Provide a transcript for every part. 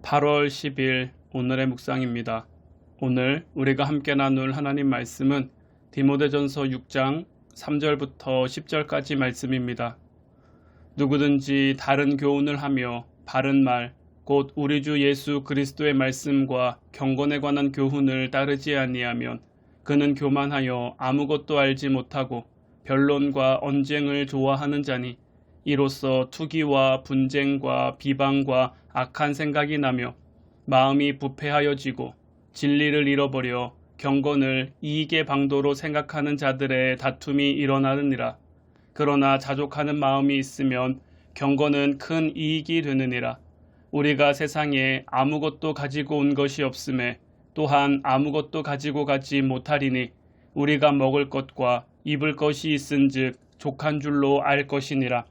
8월 10일 오늘의 묵상입니다. 오늘 우리가 함께 나눌 하나님 말씀은 디모데전서 6장 3절부터 10절까지 말씀입니다. 누구든지 다른 교훈을 하며 바른 말, 곧 우리 주 예수 그리스도의 말씀과 경건에 관한 교훈을 따르지 아니하면 그는 교만하여 아무것도 알지 못하고 변론과 언쟁을 좋아하는 자니 이로써 투기와 분쟁과 비방과 악한 생각이 나며 마음이 부패하여지고 진리를 잃어버려 경건을 이익의 방도로 생각하는 자들의 다툼이 일어나느니라. 그러나 자족하는 마음이 있으면 경건은 큰 이익이 되느니라. 우리가 세상에 아무것도 가지고 온 것이 없음에 또한 아무것도 가지고 가지 못하리니 우리가 먹을 것과 입을 것이 있은즉 족한 줄로 알 것이니라.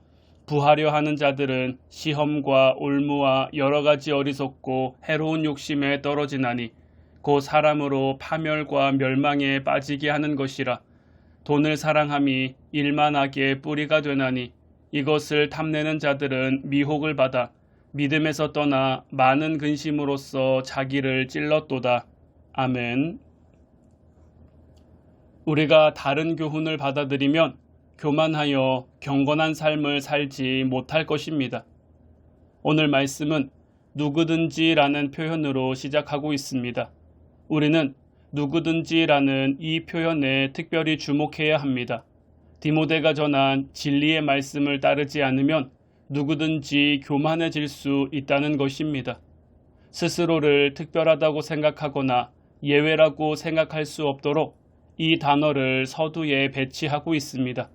부하려 하는 자들은 시험과 올무와 여러 가지 어리석고 해로운 욕심에 떨어지나니 곧 사람으로 파멸과 멸망에 빠지게 하는 것이라. 돈을 사랑함이 일만하게 뿌리가 되나니 이것을 탐내는 자들은 미혹을 받아 믿음에서 떠나 많은 근심으로써 자기를 찔렀도다. 아멘. 우리가 다른 교훈을 받아들이면 교만하여 경건한 삶을 살지 못할 것입니다. 오늘 말씀은 누구든지라는 표현으로 시작하고 있습니다. 우리는 누구든지라는 이 표현에 특별히 주목해야 합니다. 디모데가 전한 진리의 말씀을 따르지 않으면 누구든지 교만해질 수 있다는 것입니다. 스스로를 특별하다고 생각하거나 예외라고 생각할 수 없도록 이 단어를 서두에 배치하고 있습니다.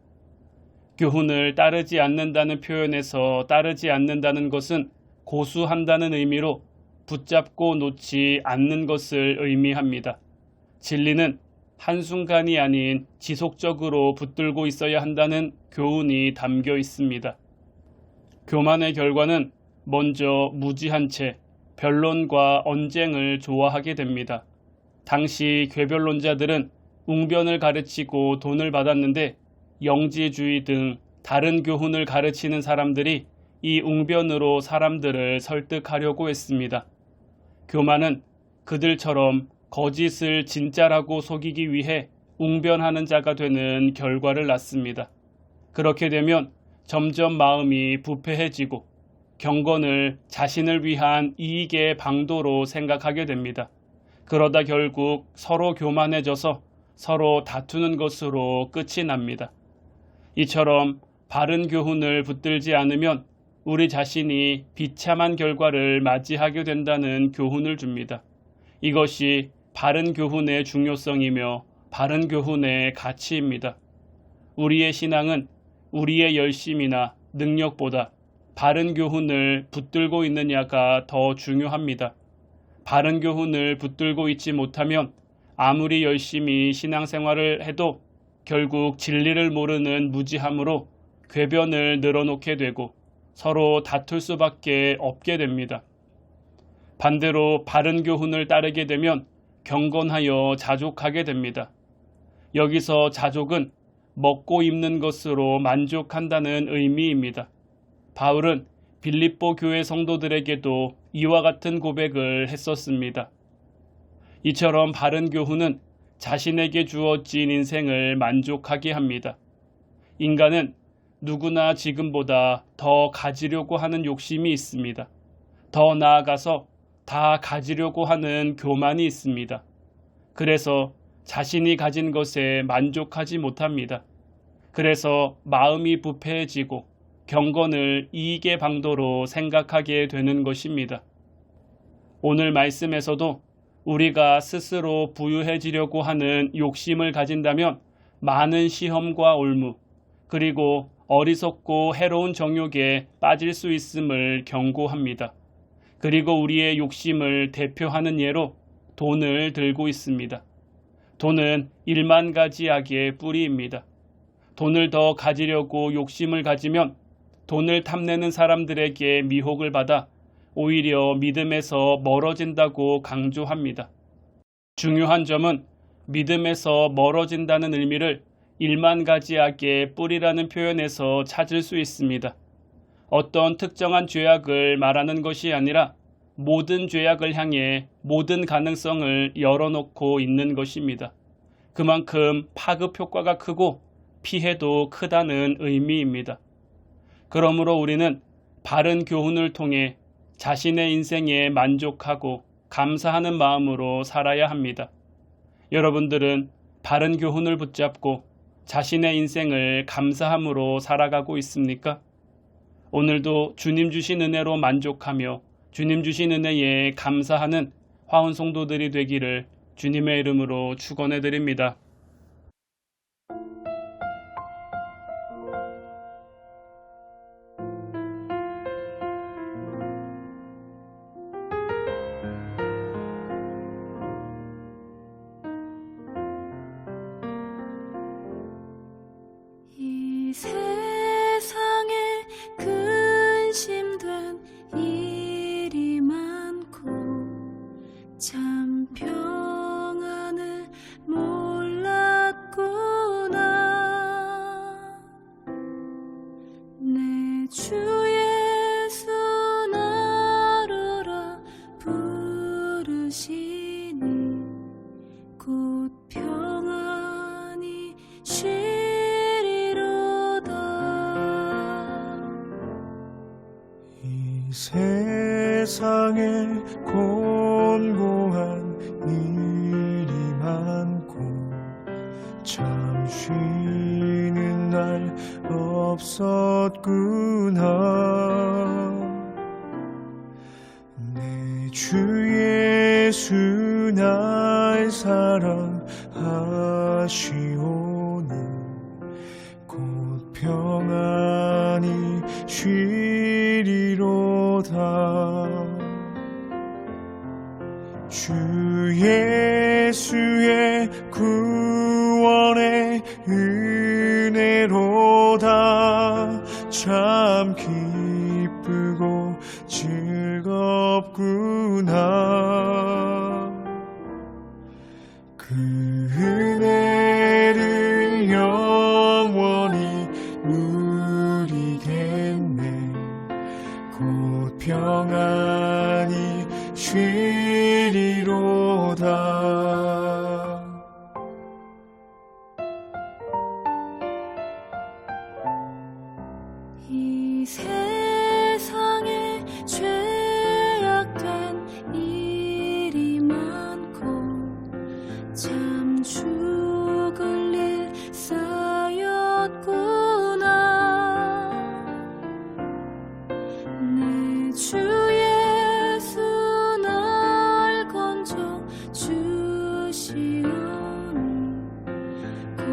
교훈을 따르지 않는다는 표현에서 따르지 않는다는 것은 고수한다는 의미로 붙잡고 놓지 않는 것을 의미합니다. 진리는 한순간이 아닌 지속적으로 붙들고 있어야 한다는 교훈이 담겨 있습니다. 교만의 결과는 먼저 무지한 채 변론과 언쟁을 좋아하게 됩니다. 당시 궤변론자들은 웅변을 가르치고 돈을 받았는데 영지주의 등 다른 교훈을 가르치는 사람들이 이 웅변으로 사람들을 설득하려고 했습니다. 교만은 그들처럼 거짓을 진짜라고 속이기 위해 웅변하는 자가 되는 결과를 낳습니다. 그렇게 되면 점점 마음이 부패해지고 경건을 자신을 위한 이익의 방도로 생각하게 됩니다. 그러다 결국 서로 교만해져서 서로 다투는 것으로 끝이 납니다. 이처럼 바른 교훈을 붙들지 않으면 우리 자신이 비참한 결과를 맞이하게 된다는 교훈을 줍니다. 이것이 바른 교훈의 중요성이며 바른 교훈의 가치입니다. 우리의 신앙은 우리의 열심이나 능력보다 바른 교훈을 붙들고 있느냐가 더 중요합니다. 바른 교훈을 붙들고 있지 못하면 아무리 열심히 신앙생활을 해도 결국 진리를 모르는 무지함으로 궤변을 늘어놓게 되고 서로 다툴 수밖에 없게 됩니다. 반대로 바른 교훈을 따르게 되면 경건하여 자족하게 됩니다. 여기서 자족은 먹고 입는 것으로 만족한다는 의미입니다. 바울은 빌립보 교회 성도들에게도 이와 같은 고백을 했었습니다. 이처럼 바른 교훈은 자신에게 주어진 인생을 만족하게 합니다. 인간은 누구나 지금보다 더 가지려고 하는 욕심이 있습니다. 더 나아가서 다 가지려고 하는 교만이 있습니다. 그래서 자신이 가진 것에 만족하지 못합니다. 그래서 마음이 부패해지고 경건을 이익의 방도로 생각하게 되는 것입니다. 오늘 말씀에서도 우리가 스스로 부유해지려고 하는 욕심을 가진다면 많은 시험과 올무, 그리고 어리석고 해로운 정욕에 빠질 수 있음을 경고합니다. 그리고 우리의 욕심을 대표하는 예로 돈을 들고 있습니다. 돈은 1만 가지 악의 뿌리입니다. 돈을 더 가지려고 욕심을 가지면 돈을 탐내는 사람들에게 미혹을 받아 오히려 믿음에서 멀어진다고 강조합니다. 중요한 점은 믿음에서 멀어진다는 의미를 1만 가지 악의 뿌리라는 표현에서 찾을 수 있습니다. 어떤 특정한 죄악을 말하는 것이 아니라 모든 죄악을 향해 모든 가능성을 열어놓고 있는 것입니다. 그만큼 파급 효과가 크고 피해도 크다는 의미입니다. 그러므로 우리는 바른 교훈을 통해 자신의 인생에 만족하고 감사하는 마음으로 살아야 합니다. 여러분들은 바른 교훈을 붙잡고 자신의 인생을 감사함으로 살아가고 있습니까? 오늘도 주님 주신 은혜로 만족하며 주님 주신 은혜에 감사하는 화원 성도들이 되기를 주님의 이름으로 축원해 드립니다. 이 세상에 근심된 일이 많고 참 평안을 몰랐구나. 내 주 예수 나로라 부르시니 곧 평안히 이 세상에 곤고한 일이 많고 참 쉬는 날 없었구나. 내 주 예수 날 사랑하시오니 곧 평안히 쉬리로다. 주 예수의 구원의 은혜로다. 참 기쁘고 즐겁구나. 그 은혜를 영원히 누리겠네. 곧 평안히 쉬리로다. 이 세상에 죄악된 일이 많고 참 죽을 일 쌓였구나. 내 주 예수 날 건져 주시오니 곧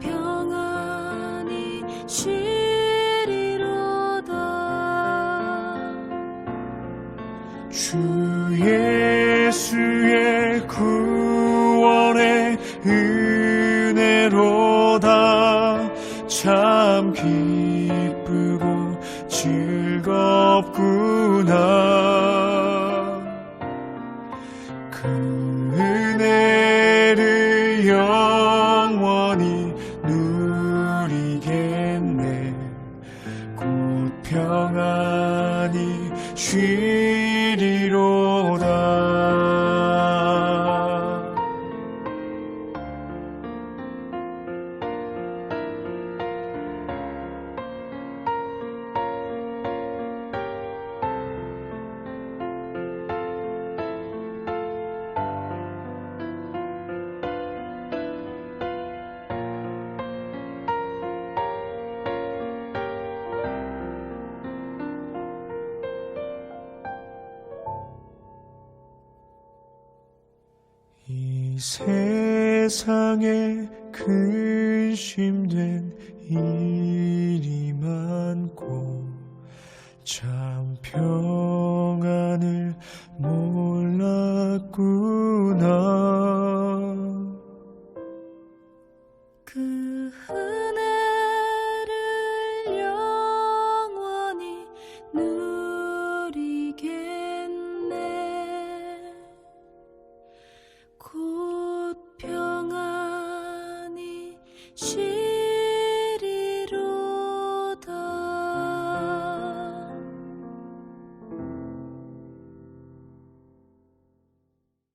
평안히 쉬리로다. 주 예수의 구원의 은혜로다. 참 기쁘고 즐겁구나. 그 은혜를 영원히 누리겠네. 곧 평안히 쉬리로다. 이 세상에 근심된 일이 많고 참 평안을 몰랐구나. 그 은혜